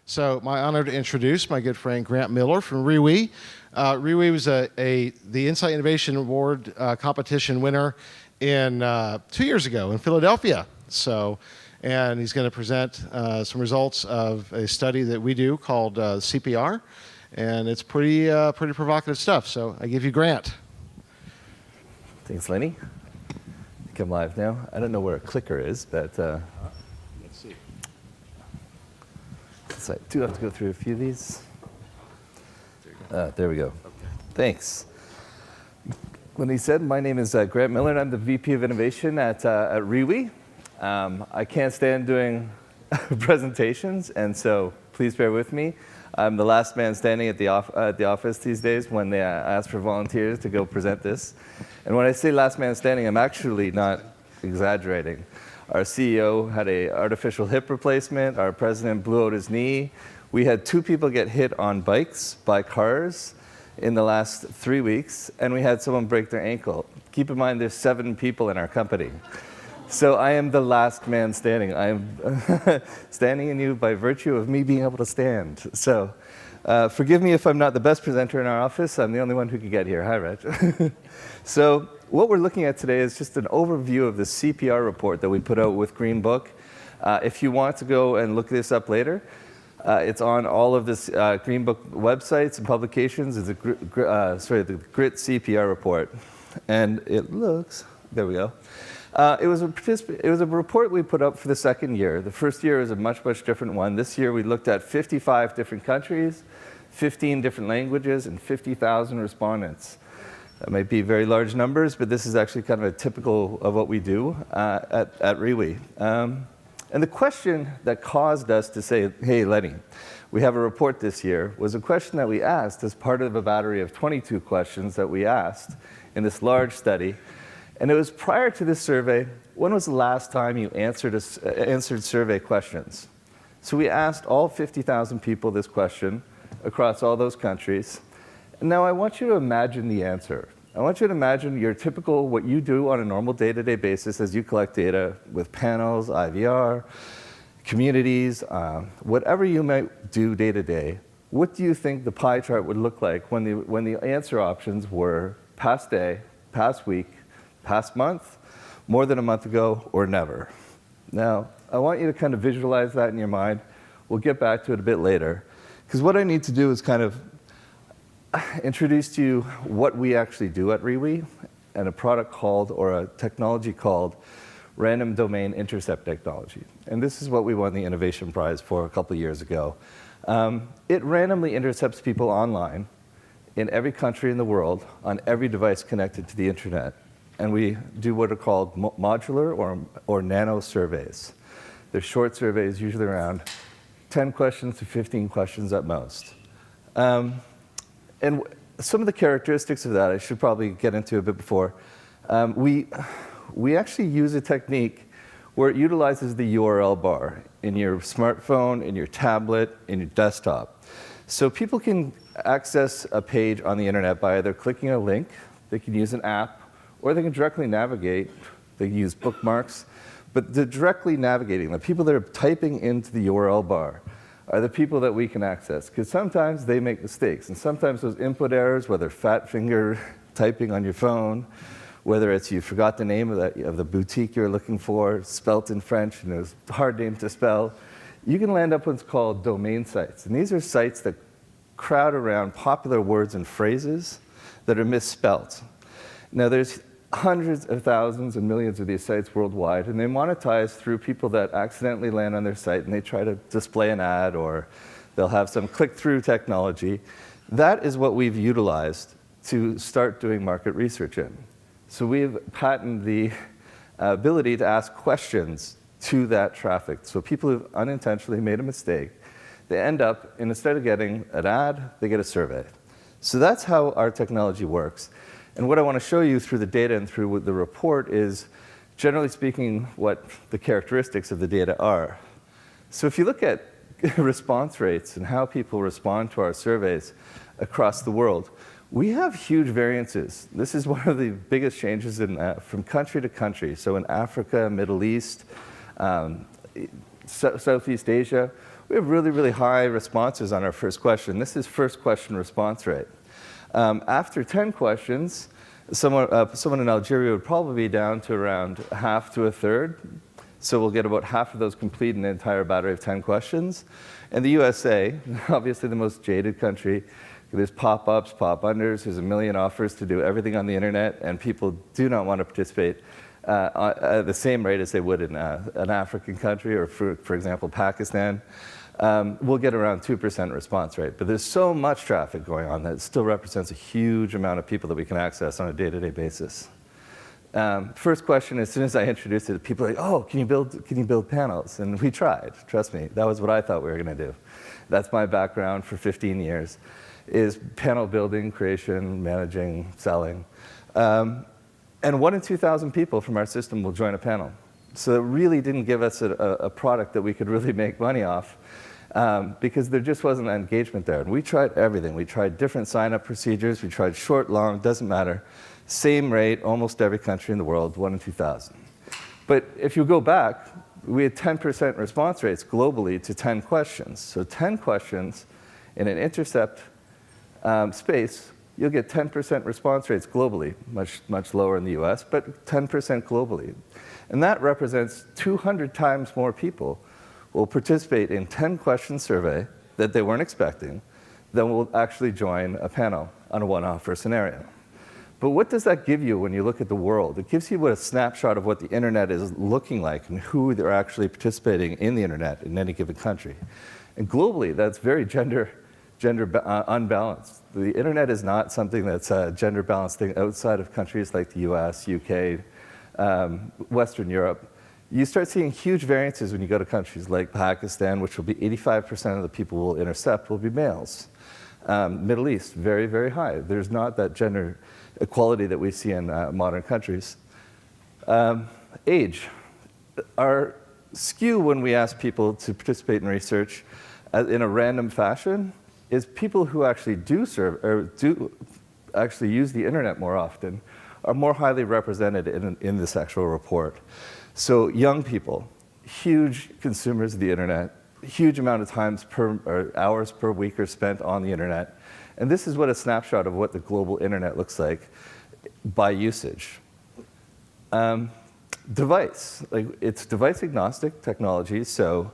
So my honor to introduce my good friend Grant Miller from RIWI. RIWI was the Insight Innovation Award competition winner in 2 years ago in Philadelphia. And he's going to present some results of a study that we do called CPR, and it's pretty provocative stuff. So I give you Grant. Thanks, Lenny. I think I'm live now. I don't know where a clicker is, but let's see. So I do have to go through a few of these. There we go. Okay. Thanks. When he said, my name is Grant Miller, and I'm the VP of Innovation at RIWI. I can't stand doing presentations, and so please bear with me. I'm the last man standing at the office these days when they ask for volunteers to go present this. And when I say last man standing, I'm actually not exaggerating. Our CEO had an artificial hip replacement. Our president blew out his knee. We had 2 people get hit on bikes by cars in the last 3 weeks, and we had someone break their ankle. Keep in mind, there's 7 people in our company. So I am the last man standing. I am standing in you by virtue of me being able to stand. So forgive me if I'm not the best presenter in our office. I'm the only one who could get here. Hi, Reg. So what we're looking at today is just an overview of the CPR report that we put out with Green Book. If you want to go and look this up later, it's on all of this Green Book websites and publications. It's the GRIT CPR report. And it looks, there we go. It was a report we put up for the second year. The first year is a much different one. This year we looked at 55 different countries, 15 different languages, and 50,000 respondents. That might be very large numbers, but this is actually kind of a typical of what we do at RIWI. And the question that caused us to say, hey, Lenny, we have a report this year, was a question that we asked as part of a battery of 22 questions that we asked in this large study. And it was prior to this survey, when was the last time you answered survey questions? So we asked all 50,000 people this question across all those countries. And now I want you to imagine the answer. I want you to imagine your typical, what you do on a normal day-to-day basis as you collect data with panels, IVR, communities, whatever you might do day-to-day. What do you think the pie chart would look like when the answer options were past day, past week, past month, more than a month ago, or never? Now, I want you to kind of visualize that in your mind. We'll get back to it a bit later. Because what I need to do is kind of introduce to you what we actually do at RIWI and a product called, or a technology called, Random Domain Intercept Technology. And this is what we won the Innovation Prize for a couple years ago. It randomly intercepts people online in every country in the world on every device connected to the internet. And we do what are called modular or nano surveys. They're short surveys, usually around 10 questions to 15 questions at most. And some of the characteristics of that I should probably get into a bit before. We actually use a technique where it utilizes the URL bar in your smartphone, in your tablet, in your desktop. So people can access a page on the internet by either clicking a link, they can use an app, or they can directly navigate. They can use bookmarks. But the directly navigating, the people that are typing into the URL bar, are the people that we can access. Because sometimes they make mistakes. And sometimes those input errors, whether fat finger typing on your phone, whether it's you forgot the name of the boutique you're looking for, spelt in French, and it's a hard name to spell, you can land up what's called domain sites. And these are sites that crowd around popular words and phrases that are misspelt. Now, there's hundreds of thousands and millions of these sites worldwide, and they monetize through people that accidentally land on their site and they try to display an ad, or they'll have some click-through technology. That is what we've utilized to start doing market research in. So we've patented the ability to ask questions to that traffic. So people who've unintentionally made a mistake, they end up, instead of getting an ad, they get a survey. So that's how our technology works. And what I want to show you through the data and through the report is, generally speaking, what the characteristics of the data are. So if you look at response rates and how people respond to our surveys across the world, we have huge variances. This is one of the biggest changes from country to country. So in Africa, Middle East, Southeast Asia, we have really, really high responses on our first question. This is first question response rate. After 10 questions, someone in Algeria would probably be down to around half to a third. So we'll get about half of those complete in an entire battery of 10 questions. And the USA, obviously the most jaded country, there's pop-ups, pop-unders, there's a million offers to do everything on the internet, and people do not want to participate at the same rate as they would in an African country, or for example, Pakistan. We'll get around 2% response rate. But there's so much traffic going on that it still represents a huge amount of people that we can access on a day-to-day basis. First question, as soon as I introduced it, people are like, oh, can you build panels? And we tried, trust me. That was what I thought we were going to do. That's my background for 15 years, is panel building, creation, managing, selling. And 1 in 2,000 people from our system will join a panel. So it really didn't give us a product that we could really make money off, because there just wasn't engagement there. And we tried everything. We tried different sign-up procedures. We tried short, long, doesn't matter. Same rate, almost every country in the world, 1 in 2,000. But if you go back, we had 10% response rates globally to 10 questions. So 10 questions in an intercept space, you'll get 10% response rates globally, much lower in the US, but 10% globally. And that represents 200 times more people will participate in 10 question survey that they weren't expecting than will actually join a panel on a one-offer scenario. But what does that give you when you look at the world? It gives you a snapshot of what the internet is looking like and who they're actually participating in the internet in any given country. And globally, that's very gender unbalanced. The internet is not something that's a gender balanced thing outside of countries like the US, UK, Western Europe. You start seeing huge variances when you go to countries like Pakistan, which will be 85% of the people we'll intercept will be males. Middle East, very, very high. There's not that gender equality that we see in modern countries. Age. Our skew when we ask people to participate in research in a random fashion is people who actually do actually use the internet more often are more highly represented in this actual report. So young people, huge consumers of the internet, huge amount of times or hours per week are spent on the internet. And this is what a snapshot of what the global internet looks like by usage. Device, it's device agnostic technology. So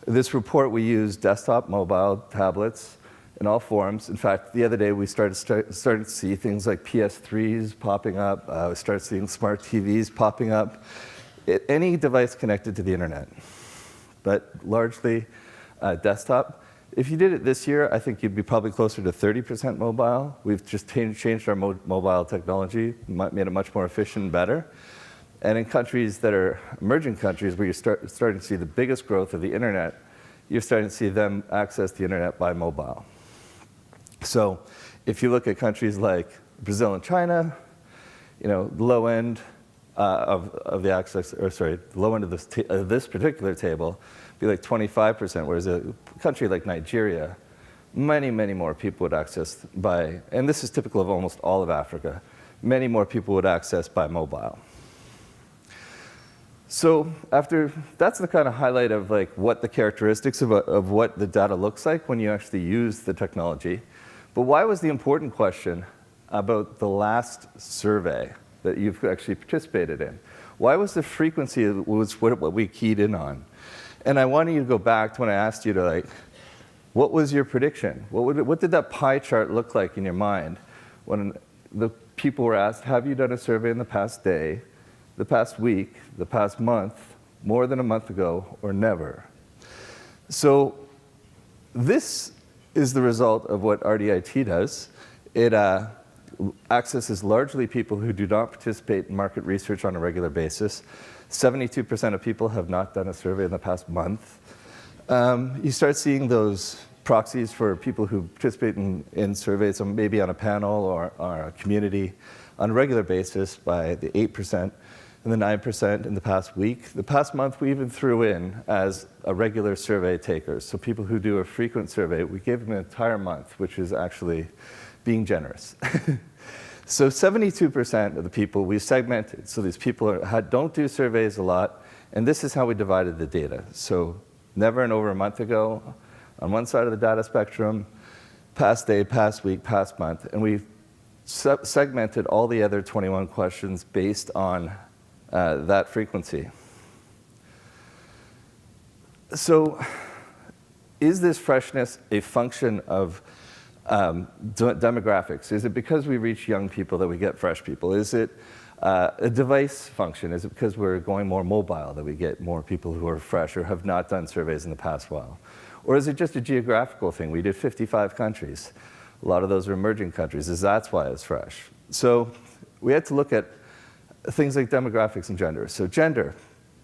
this report, we use desktop, mobile, tablets in all forms. In fact, the other day we started to see things like PS3s popping up. We started seeing smart TVs popping up. Any device connected to the internet, but largely desktop. If you did it this year, I think you'd be probably closer to 30% mobile. We've just changed our mobile technology, made it much more efficient and better. And in countries that are emerging countries where you're starting to see the biggest growth of the internet, you're starting to see them access the internet by mobile. So if you look at countries like Brazil and China, low end of the access, or sorry, the low end of this particular table be like 25%, whereas a country like Nigeria, many, many more people would access by, and this is typical of almost all of Africa, many more people would access by mobile. So that's the kind of highlight of what the characteristics of what the data looks like when you actually use the technology. But why was the important question about the last survey that you've actually participated in? Why was the frequency was what we keyed in on? And I wanted you to go back to when I asked you to what was your prediction? What did that pie chart look like in your mind when the people were asked, have you done a survey in the past day, the past week, the past month, more than a month ago, or never? So this is the result of what RDIT does. It accesses largely people who do not participate in market research on a regular basis. 72% of people have not done a survey in the past month. You start seeing those proxies for people who participate in surveys, maybe on a panel or a community on a regular basis by the 8% and the 9% in the past week. The past month, we even threw in as a regular survey takers. So people who do a frequent survey, we gave them an entire month, which is actually being generous. So 72% of the people we segmented. So these people don't do surveys a lot, and this is how we divided the data. So never and over a month ago, on one side of the data spectrum, past day, past week, past month, and we segmented all the other 21 questions based on that frequency. So is this freshness a function of demographics? Is it because we reach young people that we get fresh people? Is it a device function? Is it because we're going more mobile that we get more people who are fresh or have not done surveys in the past while? Or is it just a geographical thing? We did 55 countries. A lot of those are emerging countries. That's why it's fresh. So we had to look at things like demographics and gender. So gender,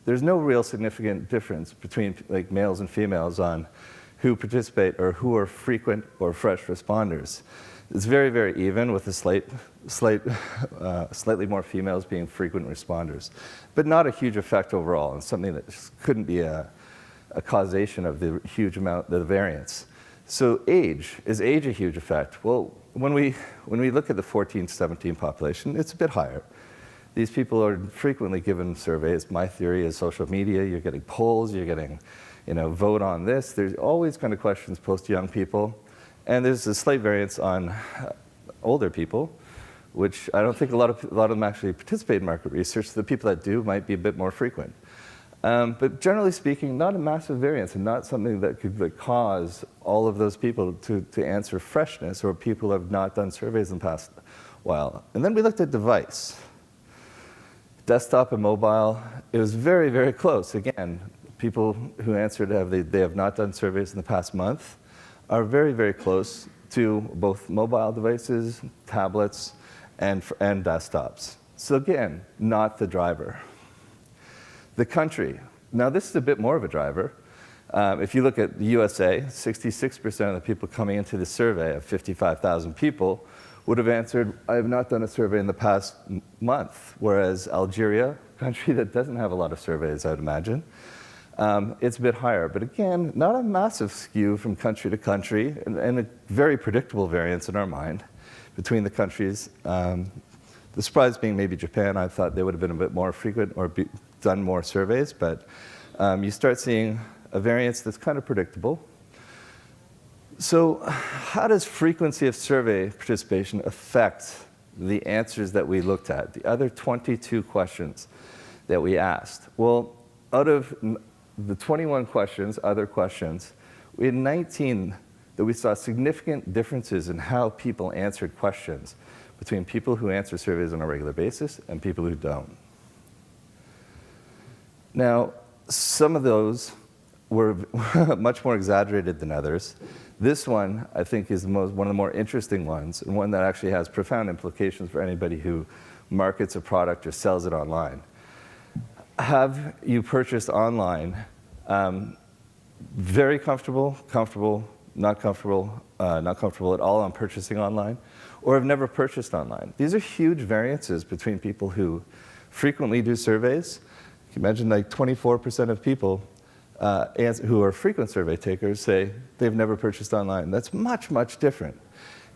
there's no real significant difference between like males and females on who participate or who are frequent or fresh responders. It's very, very even, with a slightly more females being frequent responders, but not a huge effect overall, and something that just couldn't be a causation of the huge amount of the variance. So age, is age a huge effect? Well, when we look at the 14 to 17 population, it's a bit higher. These people are frequently given surveys. My theory is social media, you're getting polls, you're getting, vote on this. There's always kind of questions posed to young people. And there's a slight variance on older people, which I don't think a lot of them actually participate in market research. The people that do might be a bit more frequent. But generally speaking, not a massive variance, and not something that could cause all of those people to answer freshness, or people who have not done surveys in the past while. And then we looked at device. Desktop and mobile, it was very, very close. Again, people who answered they have not done surveys in the past month are very, very close to both mobile devices, tablets, and desktops. So again, not the driver. The country, now this is a bit more of a driver. If you look at the USA, 66% of the people coming into the survey of 55,000 people would have answered, I have not done a survey in the past month, whereas Algeria, a country that doesn't have a lot of surveys, I would imagine, it's a bit higher. But again, not a massive skew from country to country, and a very predictable variance in our mind between the countries. The surprise being maybe Japan. I thought they would have been a bit more frequent or done more surveys, but you start seeing a variance that's kind of predictable. So how does frequency of survey participation affect the answers that we looked at, the other 22 questions that we asked? Well, out of the 21 questions, other questions, we had 19 that we saw significant differences in how people answered questions between people who answer surveys on a regular basis and people who don't. Now, some of those were much more exaggerated than others. This one, I think, is one of the more interesting ones, and one that actually has profound implications for anybody who markets a product or sells it online. Have you purchased online? Very comfortable, comfortable, not comfortable, not comfortable at all on purchasing online, or have never purchased online. These are huge variances between people who frequently do surveys. You can imagine like 24% of people who are frequent survey takers say they've never purchased online. That's much, much different.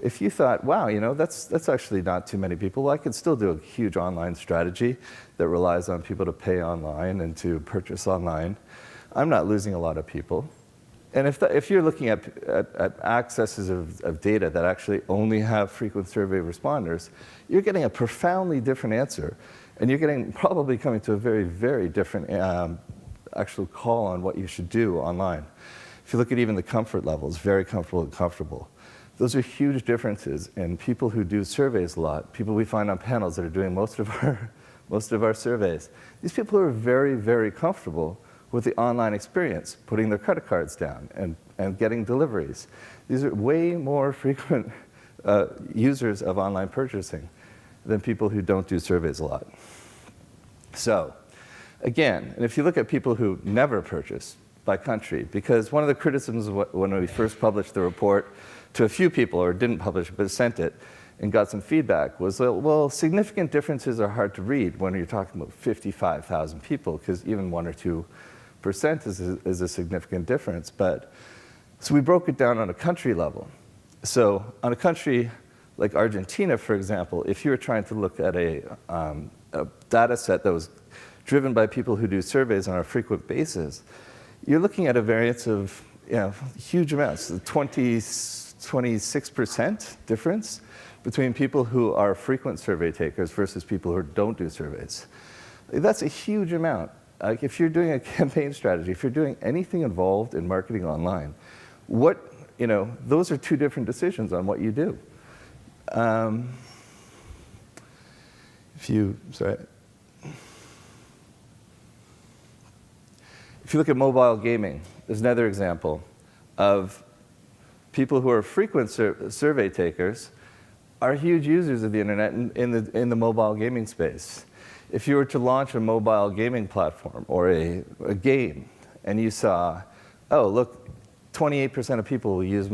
If you thought, wow, that's actually not too many people, well, I could still do a huge online strategy that relies on people to pay online and to purchase online. I'm not losing a lot of people. And if you're looking at accesses of data that actually only have frequent survey responders, you're getting a profoundly different answer. And you're getting probably coming to a very, very different actual call on what you should do online. If you look at even the comfort levels, very comfortable and comfortable. Those are huge differences in people who do surveys a lot, people we find on panels that are doing most of our surveys. These people are very, very comfortable with the online experience, putting their credit cards down and getting deliveries. These are way more frequent users of online purchasing than people who don't do surveys a lot. So, again, and if you look at people who never purchase by country, because one of the criticisms when we first published the report to a few people, or didn't publish it, but sent it, and got some feedback, was that, well, significant differences are hard to read when you're talking about 55,000 people, because even 1 or 2% is a significant difference. So we broke it down on a country level. So on a country like Argentina, for example, if you were trying to look at a data set that was driven by people who do surveys on a frequent basis, you're looking at a variance of huge amounts, 26% difference between people who are frequent survey takers versus people who don't do surveys. That's a huge amount. Like if you're doing a campaign strategy, if you're doing anything involved in marketing online, those are two different decisions on what you do. If you look at mobile gaming, there's another example of people who are frequent survey takers are huge users of the internet in the mobile gaming space. If you were to launch a mobile gaming platform or a game, and you saw, oh, look, 28% of people will use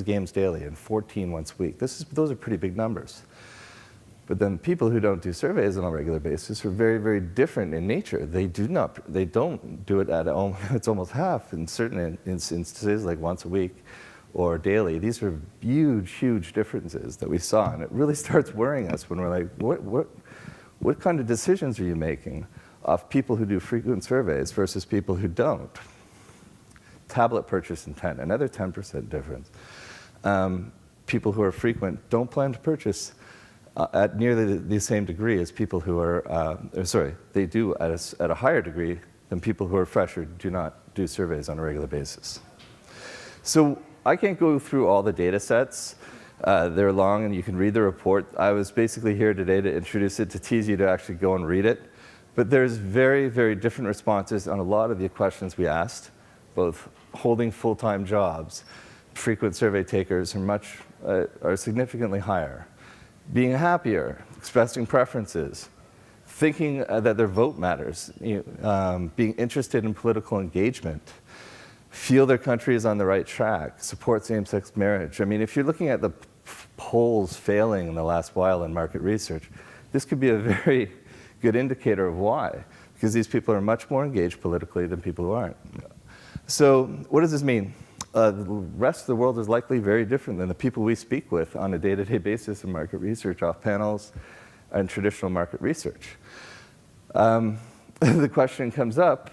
games daily and 14 once a week. Those are pretty big numbers. But then people who don't do surveys on a regular basis are very, very different in nature. They don't do it it's almost half in certain instances, like once a week or daily. These are huge, huge differences that we saw, and it really starts worrying us when we're like, what kind of decisions are you making of people who do frequent surveys versus people who don't? Tablet purchase intent, another 10% difference. People who are frequent don't plan to purchase at nearly the same degree as people who are, they do at a higher degree than people who are fresh or do not do surveys on a regular basis. So I can't go through all the data sets. They're long and you can read the report. I was basically here today to introduce it, to tease you to actually go and read it. But there's very, very different responses on a lot of the questions we asked, both holding full-time jobs. Frequent survey takers are significantly higher. Being happier, expressing preferences, thinking that their vote matters, being interested in political engagement, feel their country is on the right track, support same-sex marriage. I mean, if you're looking at the polls failing in the last while in market research, this could be a very good indicator of why, because these people are much more engaged politically than people who aren't. So what does this mean? The rest of the world is likely very different than the people we speak with on a day-to-day basis in market research, off panels, and traditional market research. The question comes up,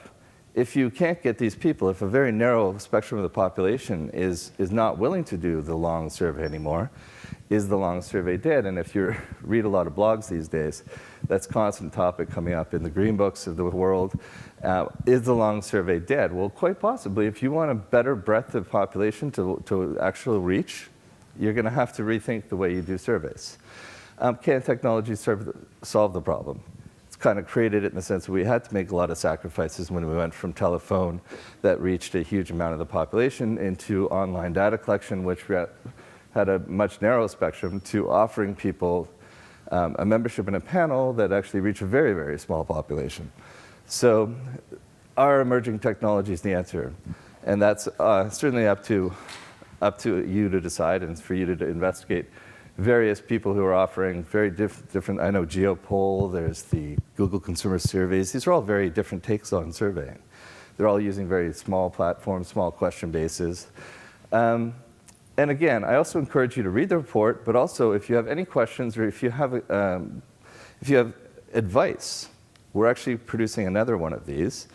if you can't get these people, if a very narrow spectrum of the population is not willing to do the long survey anymore, is the long survey dead? And if you read a lot of blogs these days, that's a constant topic coming up in the green books of the world. Is the long survey dead? Well, quite possibly. If you want a better breadth of population to actually reach, you're going to have to rethink the way you do surveys. Can technology solve the problem? It's kind of created it in the sense that we had to make a lot of sacrifices when we went from telephone that reached a huge amount of the population into online data collection, which had a much narrower spectrum, to offering people a membership in a panel that actually reached a very, very small population. So are emerging technologies the answer? And that's certainly up to you to decide, and for you to investigate various people who are offering very different, I know GeoPoll, there's the Google Consumer Surveys. These are all very different takes on surveying. They're all using very small platforms, small question bases. And again, I also encourage you to read the report, but also if you have any questions or if you have advice, we're actually producing another one of these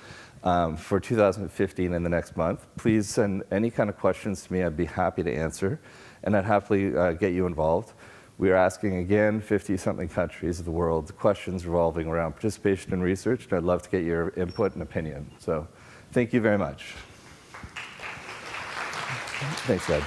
for 2015 in the next month. Please send any kind of questions to me. I'd be happy to answer, and I'd happily get you involved. We are asking, again, 50-something countries of the world, questions revolving around participation in research, and I'd love to get your input and opinion. So thank you very much. Thanks, Reg.